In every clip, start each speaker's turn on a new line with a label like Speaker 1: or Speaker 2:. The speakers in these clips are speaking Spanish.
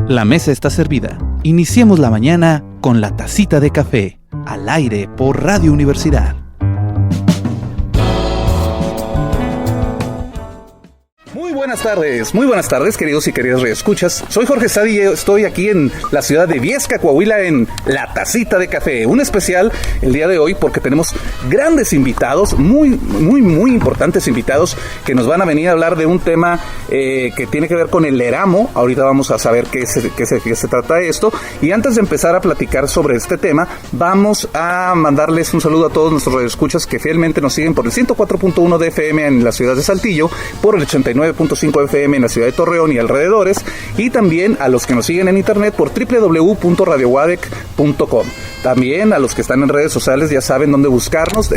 Speaker 1: La mesa está servida. Iniciemos la mañana con la tacita de café, al aire por Radio Universidad. Muy buenas tardes, queridos y queridas radioescuchas. Soy Jorge Sadi y estoy aquí en la ciudad de Viesca, Coahuila, en La Tacita de Café. Un especial el día de hoy porque tenemos grandes invitados, muy importantes invitados que nos van a venir a hablar de un tema que tiene que ver con el Eramo. Ahorita vamos a saber qué se trata de esto. Y antes de empezar a platicar sobre este tema, vamos a mandarles un saludo a todos nuestros radioescuchas que fielmente nos siguen por el 104.1 de FM en la ciudad de Saltillo, por el 89.5 FM en la ciudad de Torreón y alrededores, y también a los que nos siguen en internet por www.radiowadec.com. También a los que están en redes sociales ya saben dónde buscarnos.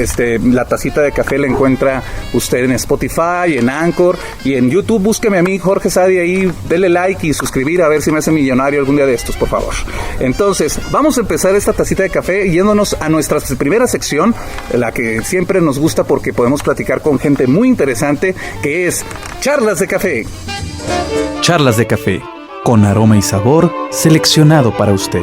Speaker 1: La Tacita de Café la encuentra usted en Spotify, en Anchor y en YouTube. Búsqueme a mí, Jorge Sadi, ahí, dele like y suscribir a ver si me hace millonario algún día de estos, por favor. Entonces, vamos a empezar esta Tacita de Café yéndonos a nuestra primera sección, la que siempre nos gusta porque podemos platicar con gente muy interesante, que es Charlas de Café. Charlas de Café, con aroma y sabor seleccionado para usted.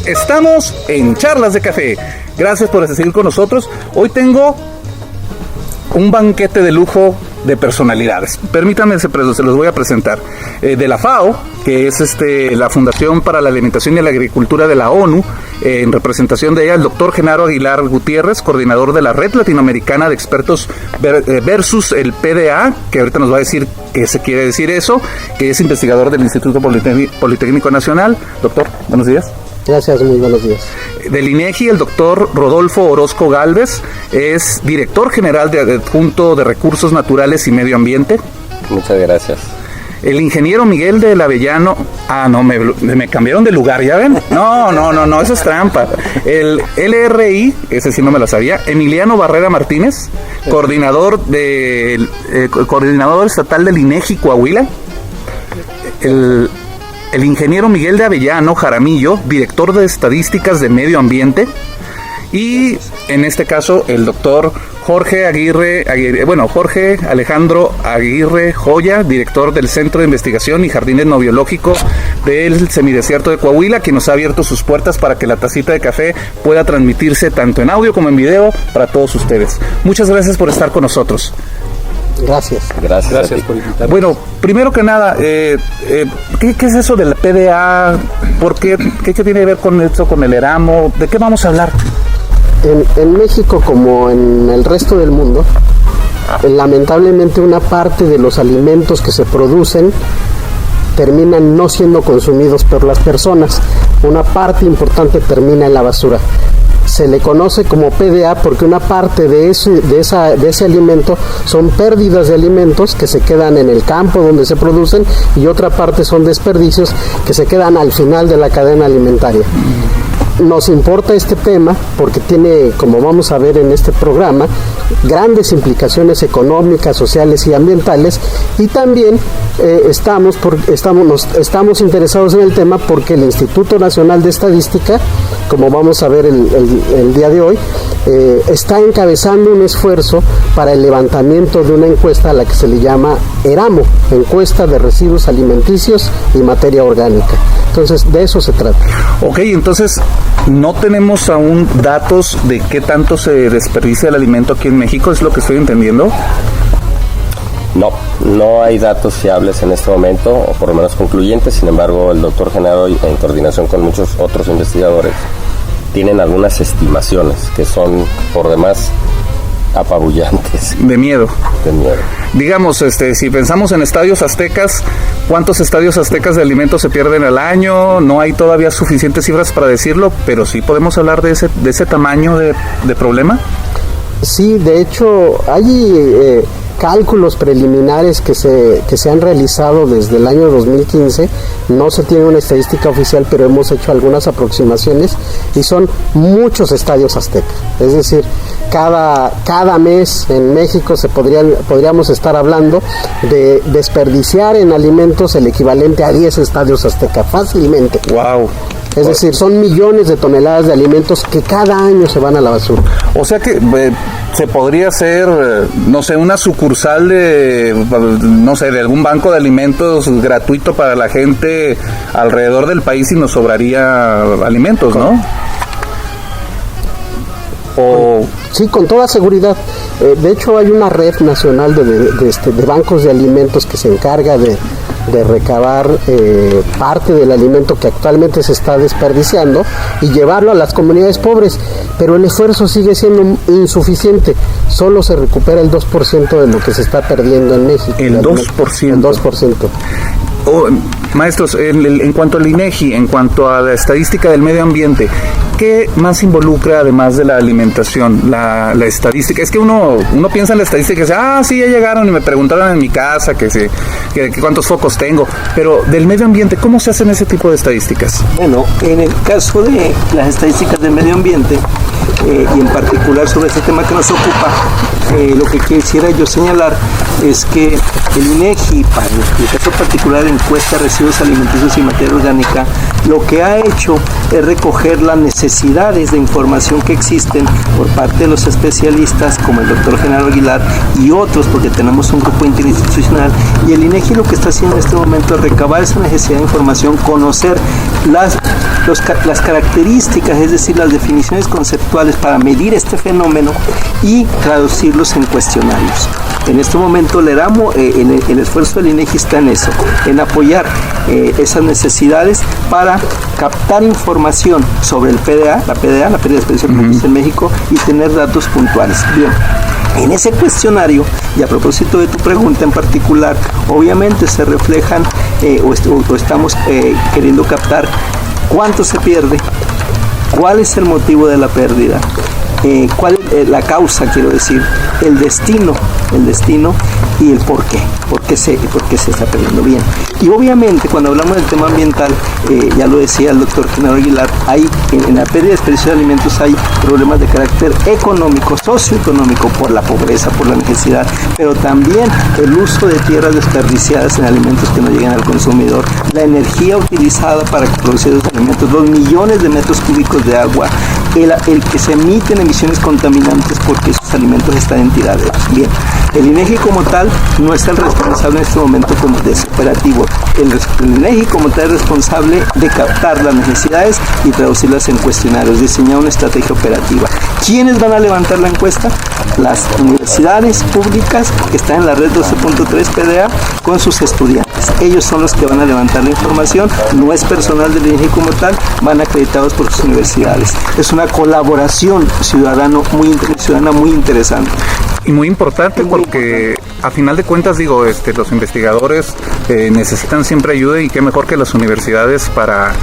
Speaker 2: Estamos en Charlas de Café. Gracias por seguir con nosotros. Hoy tengo un banquete de lujo de personalidades. Permítanme, se los voy a presentar. De la FAO, que es la Fundación para la Alimentación y la Agricultura de la ONU, en representación de ella, el doctor Genaro Aguilar Gutiérrez, coordinador de la Red Latinoamericana de Expertos versus el PDA, que ahorita nos va a decir qué se quiere decir eso, que es investigador del Instituto Politécnico Nacional. Doctor, buenos días.
Speaker 3: Gracias, muy buenos días.
Speaker 2: Del INEGI, el doctor Rodolfo Orozco Gálvez, es director general adjunto de Recursos Naturales y Medio Ambiente.
Speaker 4: Muchas gracias.
Speaker 2: El ingeniero Miguel del Avellano. Me cambiaron de lugar, ¿ya ven? No, eso es trampa. El LRI, ese sí no me lo sabía. Emiliano Barrera Martínez, coordinador estatal del INEGI Coahuila. El ingeniero Miguel de Avellano Jaramillo, director de Estadísticas de Medio Ambiente. Y en este caso, el doctor Jorge Alejandro Aguirre Joya, director del Centro de Investigación y Jardines No Biológicos del Semidesierto de Coahuila, que nos ha abierto sus puertas para que la Tacita de Café pueda transmitirse tanto en audio como en video para todos ustedes. Muchas gracias por estar con nosotros.
Speaker 3: Gracias
Speaker 4: por invitarme.
Speaker 2: Bueno, primero que nada, ¿qué es eso del PDA? ¿Por qué tiene que ver con eso, con el Eramo? ¿De qué vamos a hablar?
Speaker 3: En México, como en el resto del mundo, lamentablemente una parte de los alimentos que se producen terminan no siendo consumidos por las personas. Una parte importante termina en la basura. Se le conoce como PDA porque una parte de ese alimento son pérdidas de alimentos que se quedan en el campo donde se producen, y otra parte son desperdicios que se quedan al final de la cadena alimentaria. Nos importa este tema porque tiene, como vamos a ver en este programa, grandes implicaciones económicas, sociales y ambientales, y también estamos interesados en el tema porque el Instituto Nacional de Estadística, como vamos a ver el día de hoy, está encabezando un esfuerzo para el levantamiento de una encuesta a la que se le llama Eramo, Encuesta de Residuos Alimenticios y Materia Orgánica. Entonces, de eso se trata.
Speaker 2: Ok, entonces, no tenemos aún datos de qué tanto se desperdicia el alimento aquí en México, ¿es lo que estoy entendiendo?
Speaker 4: No hay datos fiables en este momento, o por lo menos concluyentes. Sin embargo, el doctor Genaro, en coordinación con muchos otros investigadores, tienen algunas estimaciones que son, por demás, apabullantes.
Speaker 2: De miedo.
Speaker 4: Digamos,
Speaker 2: si pensamos en estadios aztecas, ¿cuántos estadios aztecas de alimentos se pierden al año? No hay todavía suficientes cifras para decirlo, pero sí podemos hablar de ese tamaño de problema.
Speaker 3: Sí, de hecho, hay cálculos preliminares que se han realizado desde el año 2015. No se tiene una estadística oficial, pero hemos hecho algunas aproximaciones y son muchos estadios aztecas. Es decir, cada mes en México podríamos estar hablando de desperdiciar en alimentos el equivalente a 10 estadios aztecas fácilmente.
Speaker 2: Wow.
Speaker 3: Es decir, son millones de toneladas de alimentos que cada año se van a la basura.
Speaker 2: O sea que
Speaker 1: se podría hacer, no sé, una sucursal de algún banco de alimentos gratuito para la gente alrededor del país y nos sobraría alimentos, ¿no?
Speaker 3: Sí, con toda seguridad. De hecho, hay una red nacional de bancos de alimentos que se encarga de recabar parte del alimento que actualmente se está desperdiciando y llevarlo a las comunidades pobres, pero el esfuerzo sigue siendo insuficiente. Solo se recupera el 2% de lo que se está perdiendo en México.
Speaker 1: El 2%.
Speaker 3: El 2%.
Speaker 1: Maestros, en cuanto al INEGI, en cuanto a la estadística del medio ambiente, ¿qué más involucra además de la alimentación? La estadística. Es que uno piensa en la estadística y dice, sí, ya llegaron y me preguntaron en mi casa que cuántos focos tengo. Pero del medio ambiente, ¿cómo se hacen ese tipo de estadísticas?
Speaker 5: Bueno, en el caso de las estadísticas del medio ambiente, y en particular sobre este tema que nos ocupa, lo que quisiera yo señalar es que el INEGI, para el caso particular de encuesta de residuos alimenticios y materia orgánica, lo que ha hecho es recoger las necesidades de información que existen por parte de los especialistas como el doctor Genaro Aguilar y otros, porque tenemos un grupo interinstitucional, y el INEGI lo que está haciendo en este momento es recabar esa necesidad de información, conocer las características, es decir, las definiciones conceptuales para medir este fenómeno y traducirlos en cuestionarios. En este momento el esfuerzo del INEGI está en eso, en apoyar esas necesidades para captar información sobre el PDA, la pérdida de desperdicio en México, y tener datos puntuales. Bien. En ese cuestionario, y a propósito de tu pregunta en particular, obviamente se reflejan o estamos queriendo captar cuánto se pierde, cuál es el motivo de la pérdida, cuál es la causa, quiero decir, el destino y el por qué se está perdiendo. Bien. Y obviamente cuando hablamos del tema ambiental, ya lo decía el doctor Genaro Aguilar, en la pérdida de desperdicio de alimentos hay problemas de carácter económico, socioeconómico, por la pobreza, por la necesidad, pero también el uso de tierras desperdiciadas en alimentos que no llegan al consumidor, la energía utilizada para producir esos alimentos, los millones de metros cúbicos de agua, el que se emiten emisiones contaminantes porque esos alimentos están en tiraderos. Bien, el INEGI como tal no es el responsable en este momento como de ese operativo. El INEGI como tal es responsable de captar las necesidades y traducirlas en cuestionarios, diseñar una estrategia operativa. ¿Quiénes van a levantar la encuesta? Las universidades públicas que están en la red 12.3 PDA con sus estudiantes. Ellos son los que van a levantar la información, no es personal del INEGI como tal, van acreditados por sus universidades. Es una colaboración ciudadana muy interesante.
Speaker 1: Y muy importante porque a final de cuentas, los investigadores necesitan siempre ayuda, y qué mejor que las universidades para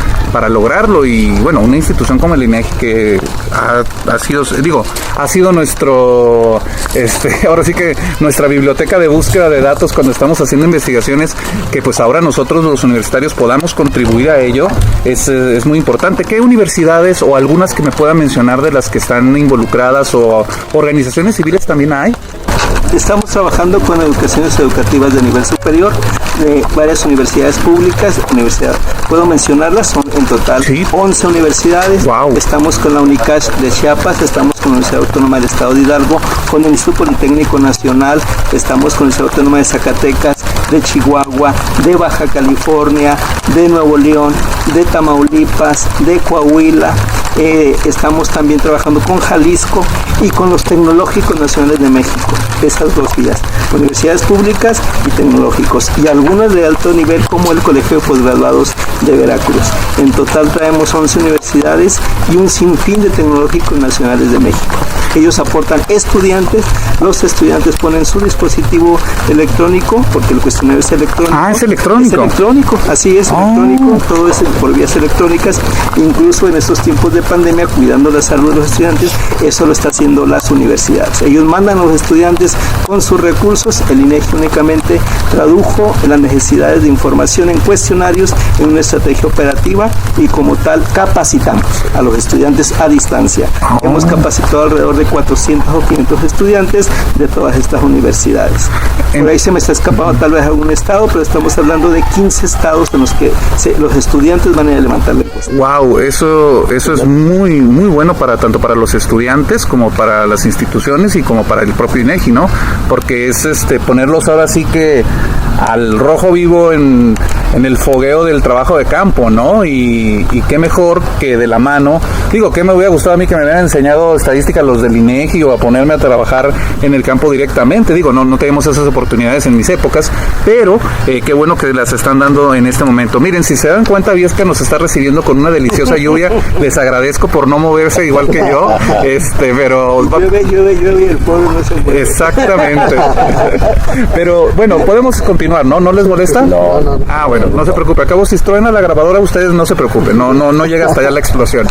Speaker 1: lograrlo. Y bueno, una institución como el INEGI que ha sido nuestro, ahora sí que nuestra biblioteca de búsqueda de datos cuando estamos haciendo investigaciones, que pues ahora nosotros los universitarios podamos contribuir a ello, es muy importante. ¿Qué universidades o algunas que me puedan mencionar de las que están involucradas o organizaciones civiles también hay?
Speaker 5: Estamos trabajando con educaciones educativas de nivel superior, varias universidades públicas, puedo mencionarlas, son en total 11 universidades.
Speaker 1: Wow.
Speaker 5: Estamos con la UNICASH de Chiapas, estamos con la Universidad Autónoma del Estado de Hidalgo, con el Instituto Politécnico Nacional, estamos con la Universidad Autónoma de Zacatecas, de Chihuahua, de Baja California, de Nuevo León, de Tamaulipas, de Coahuila. Estamos también trabajando con Jalisco y con los tecnológicos nacionales de México. Esas dos vías, universidades públicas y tecnológicos, y algunas de alto nivel como el Colegio de Posgraduados de Veracruz. En total traemos 11 universidades y un sinfín de tecnológicos nacionales de México. Ellos aportan estudiantes, los estudiantes ponen su dispositivo electrónico, porque el cuestionario es electrónico.
Speaker 1: Es electrónico.
Speaker 5: Es electrónico, así es, electrónico, todo es por vías electrónicas. Incluso en estos tiempos de pandemia, cuidando la salud de los estudiantes, eso lo está haciendo las universidades. Ellos mandan a los estudiantes con sus recursos, el INEGI únicamente tradujo las necesidades de información en cuestionarios en una estrategia operativa, y como tal capacitamos a los estudiantes a distancia. Hemos capacitado alrededor de de 400 o 500 estudiantes de todas estas universidades. Por ahí se me está escapando tal vez algún estado, pero estamos hablando de 15 estados en los que los estudiantes van a ir a levantar la encuesta.
Speaker 1: Wow, eso es muy bueno para tanto para los estudiantes como para las instituciones y como para el propio INEGI, ¿no? Porque es ponerlos ahora sí que al rojo vivo en el fogueo del trabajo de campo, ¿no? Y qué mejor que de la mano. Digo, que me hubiera gustado a mí que me hubieran enseñado estadísticas los del INEGI o a ponerme a trabajar en el campo directamente. Digo, no teníamos esas oportunidades en mis épocas, pero qué bueno que las están dando en este momento. Miren, si se dan cuenta, Viesca nos está recibiendo con una deliciosa lluvia. Les agradezco por no moverse igual que yo, pero...
Speaker 5: Llueve, el pueblo no se mueve.
Speaker 1: Exactamente. Pero bueno, podemos continuar, ¿no? ¿No les molesta?
Speaker 4: No.
Speaker 1: Ah, bueno, no se preocupe. Acabo, si truena la grabadora, ustedes no se preocupen. No llega hasta allá la explosión.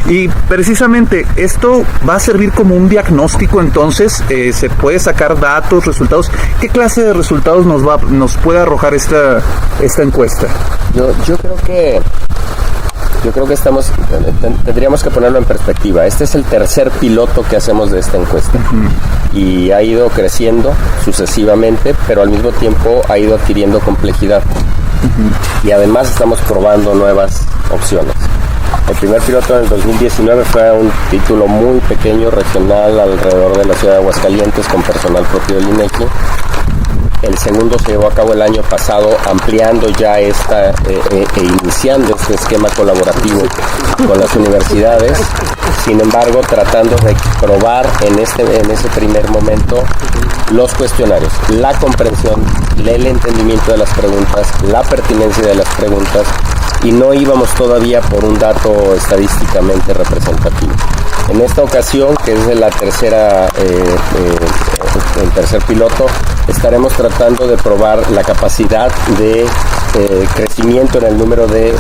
Speaker 1: Y precisamente esto va a servir como un diagnóstico, entonces se puede sacar datos, resultados. ¿Qué clase de resultados nos puede arrojar esta encuesta?
Speaker 4: Yo creo que tendríamos que ponerlo en perspectiva. Este es el tercer piloto que hacemos de esta encuesta. Y ha ido creciendo sucesivamente, pero al mismo tiempo ha ido adquiriendo complejidad. Y además estamos probando nuevas opciones. El primer piloto en el 2019 fue un título muy pequeño, regional, alrededor de la ciudad de Aguascalientes, con personal propio del INEGI. El segundo se llevó a cabo el año pasado, ampliando ya e iniciando este esquema colaborativo con las universidades. Sin embargo, tratando de probar en ese primer momento los cuestionarios, la comprensión, el entendimiento de las preguntas, la pertinencia de las preguntas, y no íbamos todavía por un dato estadísticamente representativo. En esta ocasión, que es la tercera, el tercer piloto, estaremos tratando de probar la capacidad de crecimiento en el número de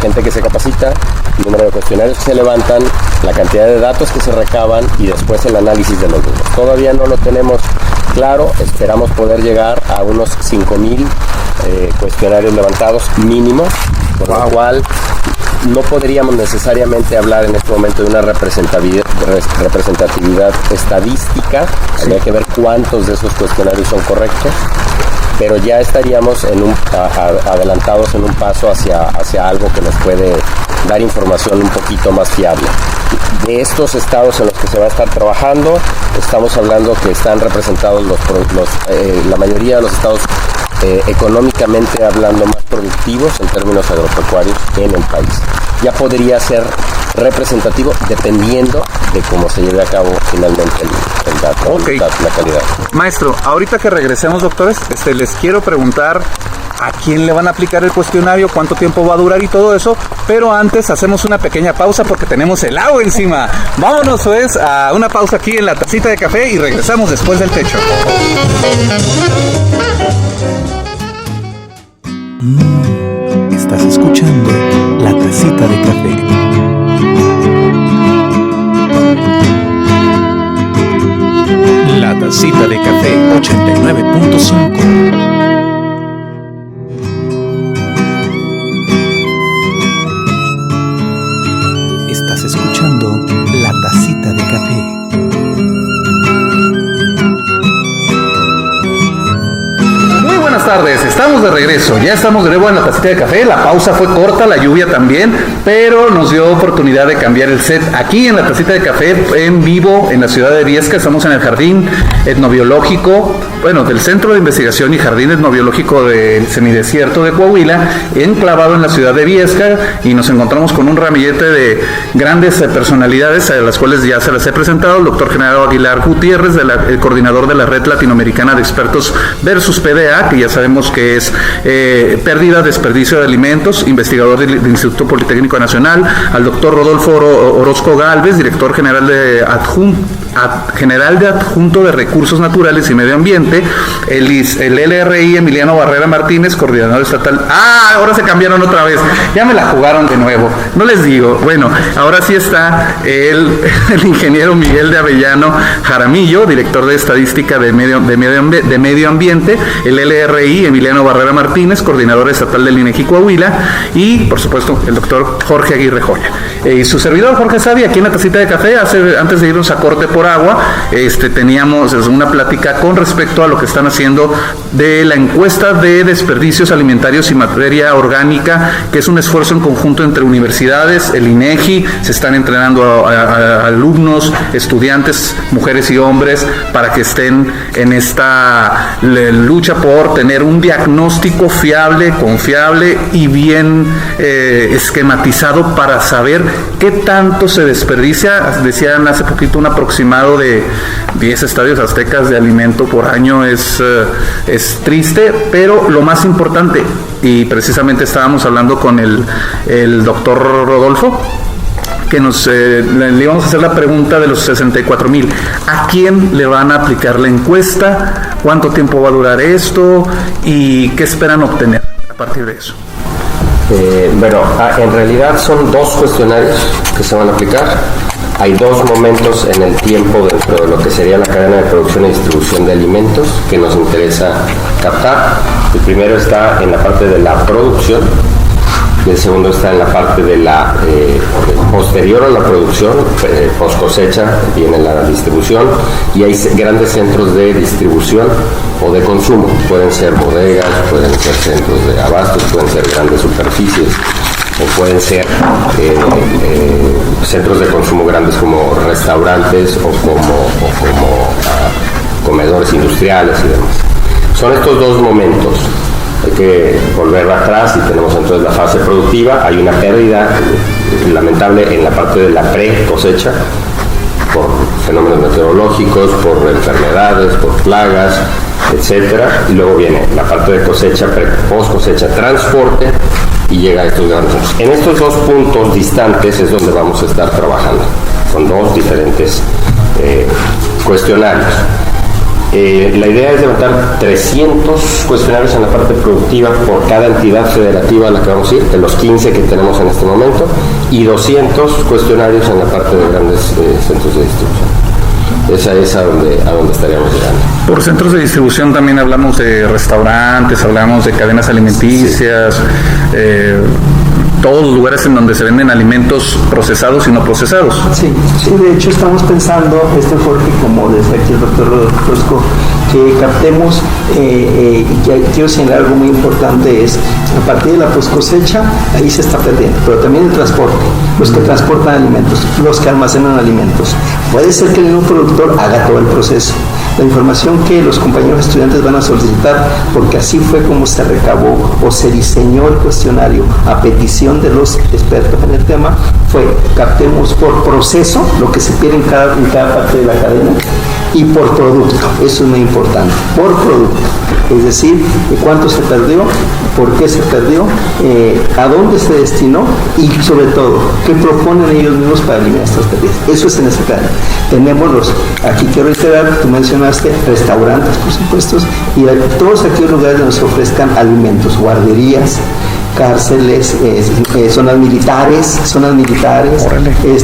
Speaker 4: gente que se capacita, el número de cuestionarios que se levantan, la cantidad de datos que se recaban y después el análisis de los números. Todavía no lo tenemos claro, esperamos poder llegar a unos 5,000 cuestionarios levantados mínimo, por lo cual no podríamos necesariamente hablar en este momento de una representatividad estadística. Habría que ver cuántos de esos cuestionarios son correctos, pero ya estaríamos adelantados en un paso hacia algo que nos puede dar información un poquito más fiable. De estos estados en los que se va a estar trabajando, estamos hablando que están representados la mayoría de los estados económicamente hablando más productivos en términos agropecuarios en el país. Ya podría ser representativo dependiendo de cómo se lleve a cabo finalmente el dato, la calidad.
Speaker 1: Maestro, ahorita que regresemos, doctores, les quiero preguntar a quién le van a aplicar el cuestionario, cuánto tiempo va a durar y todo eso, pero antes hacemos una pequeña pausa porque tenemos el agua encima. Vámonos pues a una pausa aquí en la tacita de café y regresamos después del techo.
Speaker 6: Estás escuchando La Tacita de Café. La Tacita de Café 89.5. Estás escuchando La Tacita de Café.
Speaker 1: Buenas tardes, estamos de regreso, ya estamos de nuevo en la tacita de café. La pausa fue corta, la lluvia también, pero nos dio oportunidad de cambiar el set aquí en la tacita de café en vivo en la ciudad de Viesca. Estamos en el jardín etnobiológico, del Centro de Investigación y Jardín Etnobiológico del Semidesierto de Coahuila, enclavado en la ciudad de Viesca, y nos encontramos con un ramillete de grandes personalidades a las cuales ya se las he presentado. El doctor Genaro Aguilar Gutiérrez, el coordinador de la Red Latinoamericana de Expertos versus PDA, que ya sabemos que es pérdida, desperdicio de alimentos, investigador del Instituto Politécnico Nacional. Al doctor Rodolfo Orozco Gálvez, director general de Adjunto de Recursos Naturales y Medio Ambiente. El LRI Emiliano Barrera Martínez, coordinador estatal. Ahora se cambiaron otra vez, ya me la jugaron de nuevo, no les digo. Bueno, ahora sí está el ingeniero Miguel de Avellano Jaramillo, director de Estadística de Medio Ambiente. El LRI RI, Emiliano Barrera Martínez, coordinador estatal del INEGI Coahuila, y por supuesto el doctor Jorge Aguirre Joya. Y su servidor Jorge Sadi, aquí en la Tacita de Café, antes de irnos a corte por agua, teníamos una plática con respecto a lo que están haciendo de la encuesta de desperdicios alimentarios y materia orgánica, que es un esfuerzo en conjunto entre universidades, el INEGI, se están entrenando a alumnos, estudiantes, mujeres y hombres, para que estén en esta lucha por tener un diagnóstico fiable, confiable y bien esquematizado para saber qué tanto se desperdicia. Decían hace poquito un aproximado de 10 estadios aztecas de alimento por año. Es triste, pero lo más importante, y precisamente estábamos hablando con el doctor Rodolfo, que le íbamos a hacer la pregunta de los 64,000. ¿A quién le van a aplicar la encuesta? ¿Cuánto tiempo va a durar esto? ¿Y qué esperan obtener a partir de eso?
Speaker 4: En realidad son 2 cuestionarios que se van a aplicar. Hay 2 momentos en el tiempo dentro de lo que sería la cadena de producción y distribución de alimentos que nos interesa captar. El primero está en la parte de la producción, y el segundo está en la parte de la posterior a la producción, post cosecha, viene la distribución, y hay grandes centros de distribución o de consumo. Pueden ser bodegas, pueden ser centros de abastos, pueden ser grandes superficies, o pueden ser centros de consumo grandes como restaurantes o como comedores industriales y demás. Son estos 2 momentos. Hay que volver atrás y tenemos entonces la fase productiva. Hay una pérdida lamentable en la parte de la pre-cosecha por fenómenos meteorológicos, por enfermedades, por plagas, etcétera. Y luego viene la parte de cosecha, post-cosecha, transporte, y llega a estos grandes centros. En estos 2 puntos distantes es donde vamos a estar trabajando, con 2 diferentes cuestionarios. La idea es levantar 300 cuestionarios en la parte productiva por cada entidad federativa a la que vamos a ir, de los 15 que tenemos en este momento, y 200 cuestionarios en la parte de grandes centros de distribución. Esa es a donde estaríamos llegando.
Speaker 1: Por centros de distribución también hablamos de restaurantes, hablamos de cadenas alimenticias, todos los lugares en donde se venden alimentos procesados y no procesados.
Speaker 5: Sí, de hecho estamos pensando, Jorge, como desde aquí el doctor Rodolfo, que captemos, y quiero señalar algo muy importante, es a partir de la post cosecha, ahí se está perdiendo, pero también el transporte, los que transportan alimentos, los que almacenan alimentos. Puede ser que el mismo productor haga todo el proceso. La información que los compañeros estudiantes van a solicitar, porque así fue como se recabó o se diseñó el cuestionario a petición de los expertos en el tema, fue captemos por proceso lo que se pierde en cada parte de la cadena, y por producto, eso es muy importante, por producto, es decir, cuánto se perdió, por qué se perdió, a dónde se destinó, y sobre todo, qué proponen ellos mismos para eliminar estas pérdidas. Eso es en ese plan. Tenemos aquí quiero reiterar, tú mencionaste restaurantes, por supuesto, y todos aquellos lugares donde se ofrezcan alimentos, guarderías, cárceles, zonas militares,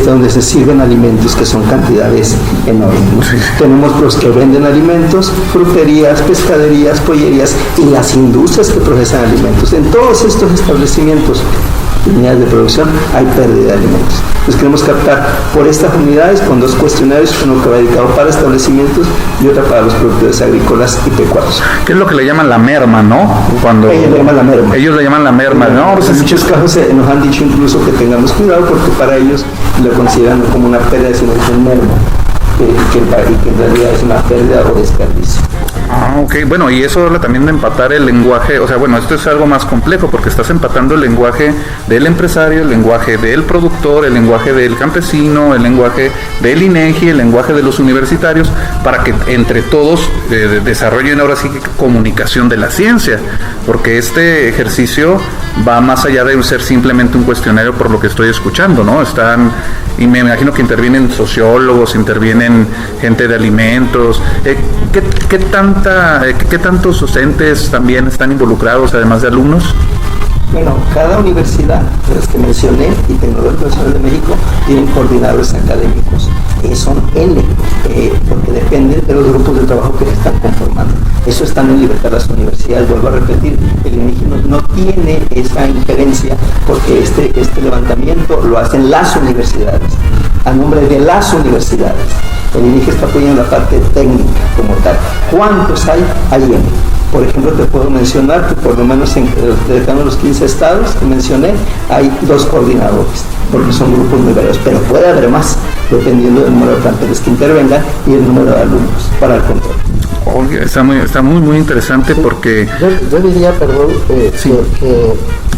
Speaker 5: donde se sirven alimentos, que son cantidades enormes, ¿no? Sí. Tenemos los que venden alimentos, fruterías, pescaderías, pollerías y las industrias que procesan alimentos. En todos estos establecimientos, unidades de producción, hay pérdida de alimentos. Entonces queremos captar por estas unidades con 2 cuestionarios, uno que va dedicado para establecimientos y otra para los productores agrícolas y pecuarios.
Speaker 1: ¿Qué es lo que le llaman la merma, no?
Speaker 5: Ellos le llaman la merma.
Speaker 1: Ellos le llaman la merma, ¿no?
Speaker 5: Pues en muchos casos nos han dicho incluso que tengamos cuidado porque para ellos lo consideran como una pérdida de merma, que en realidad es una pérdida o desperdicio.
Speaker 1: Ah, ok. Bueno, y eso habla también de empatar el lenguaje, o sea, bueno, esto es algo más complejo porque estás empatando el lenguaje del empresario, el lenguaje del productor, el lenguaje del campesino, el lenguaje del INEGI, el lenguaje de los universitarios, para que entre todos desarrollen ahora sí comunicación de la ciencia, porque este ejercicio va más allá de ser simplemente un cuestionario por lo que estoy escuchando, ¿no? Y me imagino que intervienen sociólogos, intervienen gente de alimentos. ¿Qué tantos docentes también están involucrados, además de alumnos?
Speaker 5: Bueno, cada universidad de las que mencioné y Tecnológico Nacional de México tienen coordinadores académicos. Son N, porque dependen de los grupos de trabajo que se están conformando. Eso están en libertad las universidades. Vuelvo a repetir, el INEGI no tiene esa injerencia, porque este levantamiento lo hacen las universidades, a nombre de las universidades. El INEGI está apoyando la parte técnica como tal. ¿Cuántos hay? Hay N. Por ejemplo, te puedo mencionar que por lo menos en los 15 estados que mencioné hay 2 coordinadores, porque son grupos muy varios, pero puede haber más, dependiendo del número de planteles que intervengan y el número de alumnos para el control.
Speaker 1: Oye, está muy interesante, porque...
Speaker 3: Yo diría, perdón, que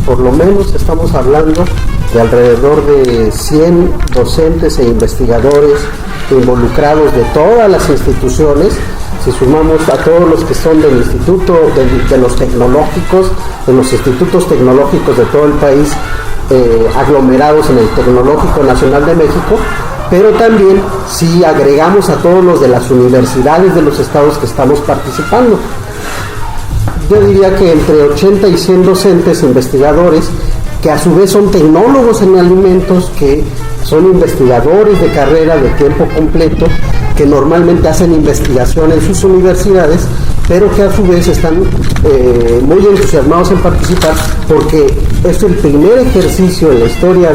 Speaker 3: por lo menos estamos hablando de alrededor de 100 docentes e investigadores involucrados de todas las instituciones. Si sumamos a todos los que son del instituto, de los tecnológicos, de los institutos tecnológicos de todo el país, aglomerados en el Tecnológico Nacional de México, pero también si agregamos a todos los de las universidades de los estados que estamos participando. Yo diría que entre 80 y 100 docentes investigadores, que a su vez son tecnólogos en alimentos, que son investigadores de carrera de tiempo completo, que normalmente hacen investigación en sus universidades, pero que a su vez están muy entusiasmados en participar, porque es el primer ejercicio en la historia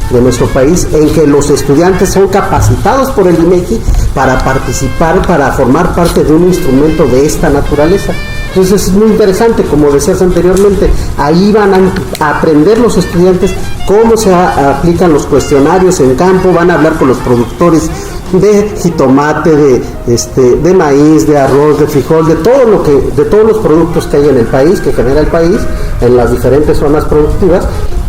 Speaker 3: de nuestro país en que los estudiantes son capacitados por el INEGI para participar, para formar parte de un instrumento de esta naturaleza. Entonces es muy interesante, como decías anteriormente, ahí van a aprender los estudiantes cómo se aplican los cuestionarios en campo, van a hablar con los productores de jitomate, de maíz, de arroz, de frijol, de todos los productos que hay en el país, que genera el país, en las diferentes zonas productivas,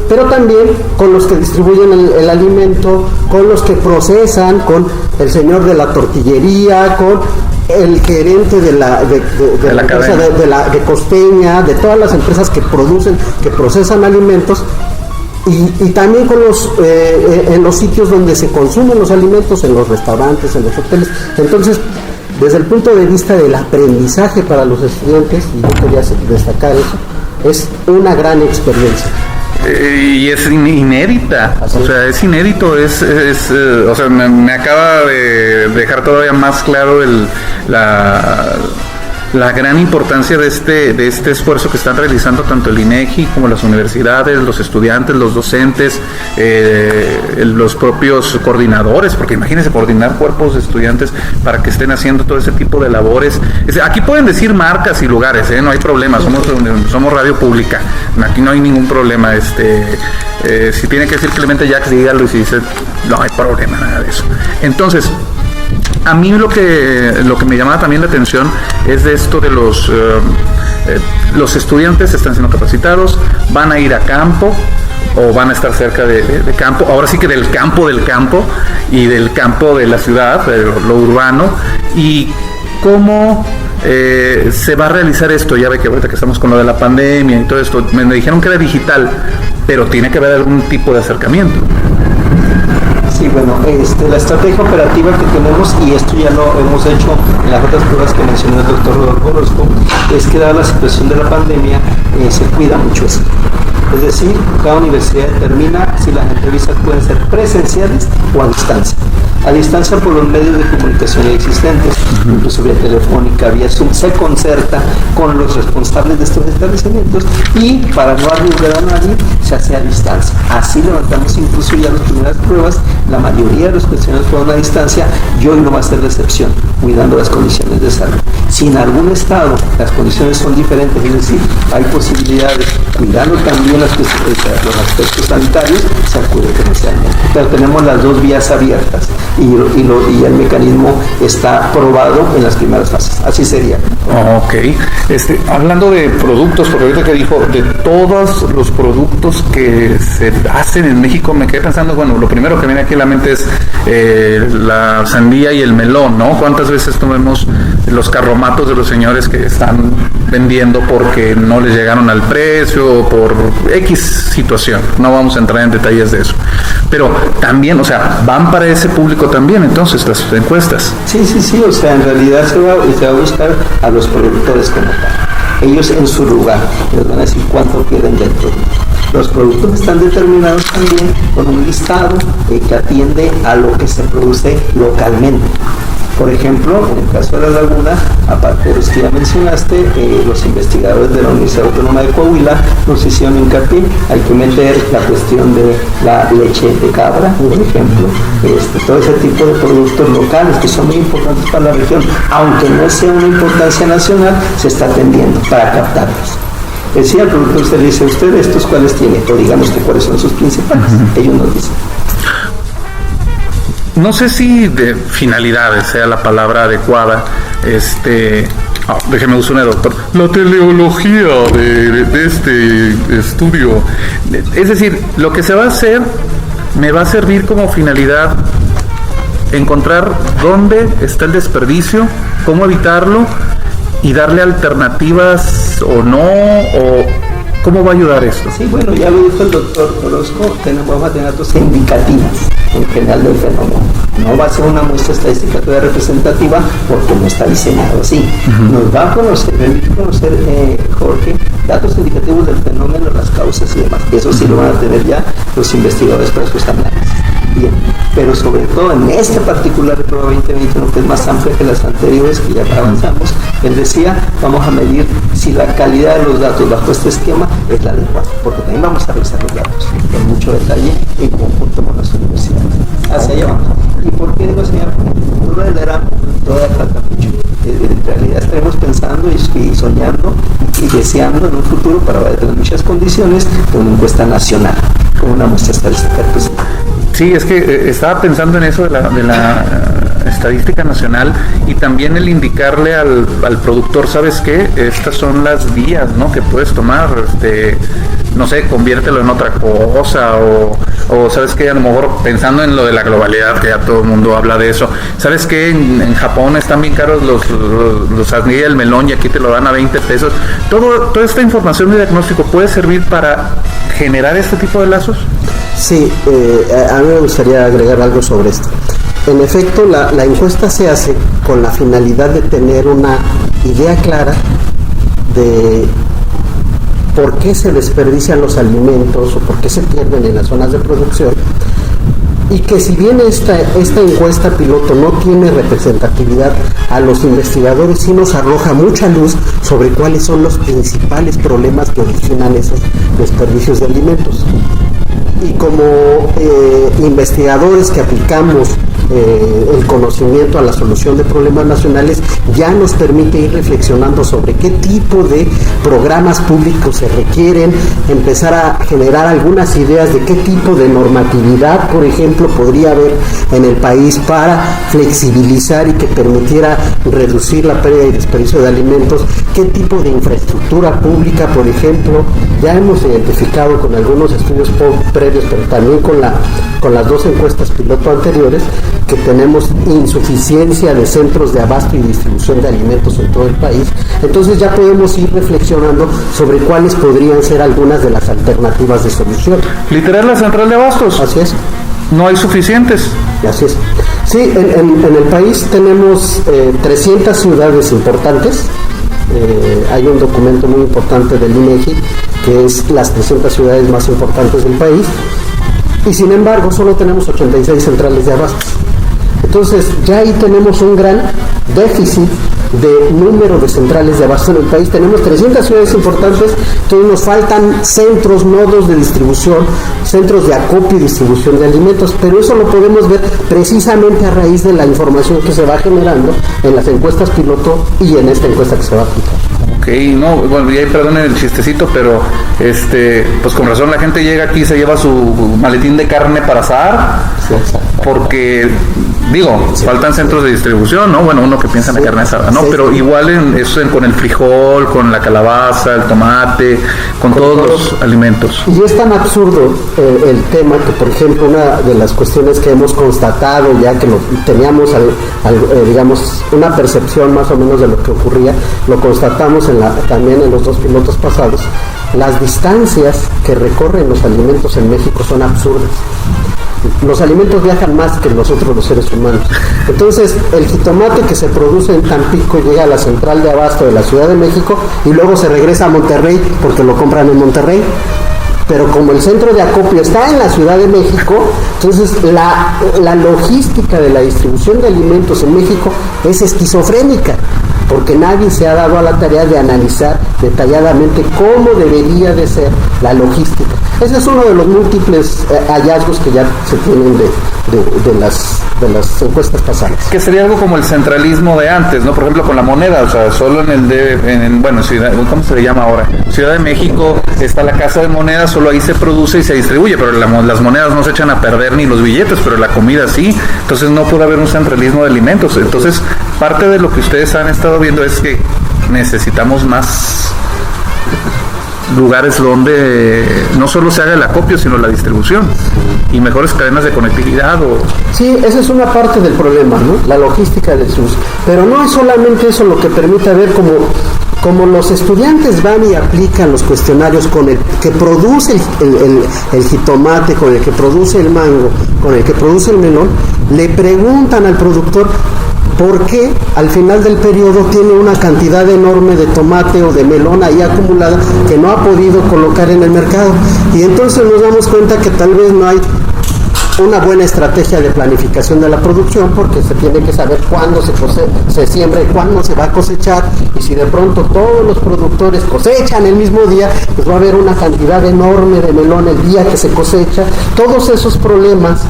Speaker 3: pero también con los que distribuyen el alimento, con los que procesan, con el señor de la tortillería, con el gerente de la empresa de Costeña, de todas las empresas que procesan alimentos, y también con en los sitios donde se consumen los alimentos, en los restaurantes, en los hoteles. Entonces, desde el punto de vista del aprendizaje para los estudiantes, y yo quería destacar eso, es una gran experiencia.
Speaker 1: Y es inédita, o sea, es inédito, o sea, me acaba de dejar todavía más claro la gran importancia de este esfuerzo que están realizando tanto el INEGI como las universidades, los estudiantes, los docentes, los propios coordinadores, porque imagínense coordinar cuerpos de estudiantes para que estén haciendo todo ese tipo de labores. Aquí pueden decir marcas y lugares, no hay problema, somos radio pública, aquí no hay ningún problema. Si tiene que decir Clemente Jacks, dígalo, y si dice no hay problema, nada de eso. Entonces, a mí lo que me llamaba también la atención es de esto de los estudiantes están siendo capacitados, van a ir a campo o van a estar cerca de campo, ahora sí que del campo y del campo de la ciudad, de lo urbano, y cómo se va a realizar esto. Ya ve que ahorita que estamos con lo de la pandemia y todo esto, me dijeron que era digital, pero tiene que haber algún tipo de acercamiento.
Speaker 5: Sí, bueno, la estrategia operativa que tenemos, y esto ya lo hemos hecho en las otras pruebas que mencionó el doctor Rodolfo Orozco, es que dada la situación de la pandemia, se cuida mucho eso. Es decir, cada universidad determina si las entrevistas pueden ser presenciales o a distancia. A distancia por los medios de comunicación existentes, incluso vía telefónica, vía Zoom, se concerta con los responsables de estos establecimientos, y para no arriesgar a nadie, se hace a distancia. Así levantamos incluso ya las primeras pruebas, la mayoría de los cuestionarios fueron a distancia, y hoy no va a ser la excepción, cuidando las condiciones de salud. Si en algún estado las condiciones son diferentes, es decir, hay posibilidades, cuidando también los aspectos sanitarios, se acude presencialmente. Pero tenemos las dos vías abiertas, y el mecanismo está probado en las primeras fases. Así sería.
Speaker 1: Ok. Hablando de productos, porque ahorita que dijo de todos los productos que se hacen en México, me quedé pensando, bueno, lo primero que viene aquí a la mente es la sandía y el melón, ¿no? ¿Cuántas veces tomemos los carromatos de los señores que están vendiendo porque no les llegaron al precio o por X situación? No vamos a entrar en detalles de eso. Pero también, o sea, van para ese público también, entonces, las encuestas.
Speaker 5: Sí, o sea, en realidad se va a buscar a los productores como tal. Ellos en su lugar les van a decir cuánto quieren del producto. Los productos están determinados también con un listado que atiende a lo que se produce localmente. Por ejemplo, en el caso de la laguna, aparte de los que ya mencionaste, los investigadores de la Universidad Autónoma de Coahuila nos hicieron hincapié, hay que meter la cuestión de la leche de cabra, por ejemplo, todo ese tipo de productos locales que son muy importantes para la región, aunque no sea una importancia nacional, se está atendiendo para captarlos. Decía el productor, usted le dice, ¿usted estos cuáles tiene? O díganos que cuáles son sus principales. Ellos nos dicen.
Speaker 1: No sé si de finalidades sea la palabra adecuada, déjeme usar, doctor, la teleología de este estudio. Es decir, lo que se va a hacer me va a servir como finalidad encontrar dónde está el desperdicio, cómo evitarlo y darle alternativas o no, o cómo va a ayudar esto.
Speaker 5: Sí, bueno, ya lo dijo el doctor Orozco, vamos a tener datos indicativas en general del fenómeno. No va a ser una muestra estadística todavía representativa porque no está diseñado así. Nos va a permitir conocer, Jorge, datos indicativos del fenómeno, las causas y demás. Eso sí lo van a tener ya los investigadores para sus análisis. Bien, pero sobre todo en este particular de prueba 2021, que es más amplia que las anteriores, que ya avanzamos, él decía, vamos a medir si la calidad de los datos bajo este esquema es la adecuada, porque también vamos a revisar los datos con mucho detalle en conjunto con las universidades. Hacia allá vamos. ¿Y por qué digo, señor? No lo heredamos, todavía falta mucho. En realidad estaremos pensando y soñando y deseando en un futuro, para tener muchas condiciones, con una encuesta nacional, con una muestra estadística representativa.
Speaker 1: Sí, es que estaba pensando en eso de la estadística nacional y también el indicarle al productor, ¿sabes qué? Estas son las vías, ¿no?, que puedes tomar, no sé, conviértelo en otra cosa o ¿sabes qué? A lo mejor pensando en lo de la globalidad, que ya todo el mundo habla de eso. ¿Sabes qué? En Japón están bien caros los sandía del melón y aquí te lo dan a 20 pesos. Toda esta información de diagnóstico puede servir para generar este tipo de lazos.
Speaker 3: Sí, a mí me gustaría agregar algo sobre esto. En efecto, la encuesta se hace con la finalidad de tener una idea clara de por qué se desperdician los alimentos o por qué se pierden en las zonas de producción, y que si bien esta encuesta piloto no tiene representatividad, a los investigadores sí nos arroja mucha luz sobre cuáles son los principales problemas que originan esos desperdicios de alimentos. Y como investigadores que aplicamos el conocimiento a la solución de problemas nacionales, ya nos permite ir reflexionando sobre qué tipo de programas públicos se requieren, empezar a generar algunas ideas de qué tipo de normatividad, por ejemplo, podría haber en el país para flexibilizar y que permitiera reducir la pérdida y desperdicio de alimentos, qué tipo de infraestructura pública, por ejemplo. Ya hemos identificado con algunos estudios previos, pero también con las dos encuestas piloto anteriores, que tenemos insuficiencia de centros de abasto y distribución de alimentos en todo el país. Entonces ya podemos ir reflexionando sobre cuáles podrían ser algunas de las alternativas de solución.
Speaker 1: Literal, la central de abastos.
Speaker 3: Así es.
Speaker 1: No hay suficientes.
Speaker 3: Así es. Sí, en el país tenemos 300 ciudades importantes. Hay un documento muy importante del INEGI que es las 300 ciudades más importantes del país, y sin embargo solo tenemos 86 centrales de abastos. Entonces ya ahí tenemos un gran déficit de número de centrales de abasto en el país. Tenemos 300 ciudades importantes, entonces nos faltan centros, nodos de distribución, centros de acopio y distribución de alimentos, pero eso lo podemos ver precisamente a raíz de la información que se va generando en las encuestas piloto y en esta encuesta que se va a aplicar.
Speaker 1: Ok, no, bueno, ya perdonen el chistecito, pero pues con razón la gente llega aquí y se lleva su maletín de carne para asar,
Speaker 3: Sí,
Speaker 1: porque faltan centros de distribución, ¿no? Bueno, uno que piensa en la carne asada, ¿no?
Speaker 3: Sí,
Speaker 1: Pero
Speaker 3: sí.
Speaker 1: igual con el frijol, con la calabaza, el tomate, con todos los alimentos.
Speaker 3: Y es tan absurdo el tema que, por ejemplo, una de las cuestiones que hemos constatado, ya que teníamos digamos una percepción más o menos de lo que ocurría, lo constatamos también en los dos pilotos pasados. Las distancias que recorren los alimentos en México son absurdas. Los alimentos viajan más que nosotros los seres humanos. Entonces, el jitomate que se produce en Tampico llega a la central de abasto de la Ciudad de México y luego se regresa a Monterrey porque lo compran en Monterrey. pero como el centro de acopio está en la Ciudad de México, entonces la logística de la distribución de alimentos en México es esquizofrénica, porque nadie se ha dado a la tarea de analizar detalladamente cómo debería de ser la logística. Ese es uno de los múltiples hallazgos que ya se tienen de las encuestas pasadas.
Speaker 2: Que sería algo como el centralismo de antes, ¿no? Por ejemplo, con la moneda, o sea, solo ¿cómo se le llama ahora? Ciudad de México está la casa de moneda, solo ahí se produce y se distribuye, pero las monedas no se echan a perder ni los billetes, pero la comida sí. Entonces no puede haber un centralismo de alimentos. Entonces, parte de lo que ustedes han estado viendo es que necesitamos más lugares donde no solo se haga el acopio, sino la distribución y mejores cadenas de conectividad.
Speaker 3: Sí, esa es una parte del problema, ¿no? La logística de distribución. Pero no es solamente eso lo que permite ver como los estudiantes van y aplican los cuestionarios con el que produce el jitomate, con el que produce el mango, con el que produce el melón, le preguntan al productor por qué al final del periodo tiene una cantidad enorme de tomate o de melón ahí acumulada que no ha podido colocar en el mercado. Y entonces nos damos cuenta que tal vez no hay una buena estrategia de planificación de la producción, porque se tiene que saber cuándo se siembra y cuándo se va a cosechar, y si de pronto todos los productores cosechan el mismo día, pues va a haber una cantidad enorme de melón el día que se cosecha. Todos esos problemas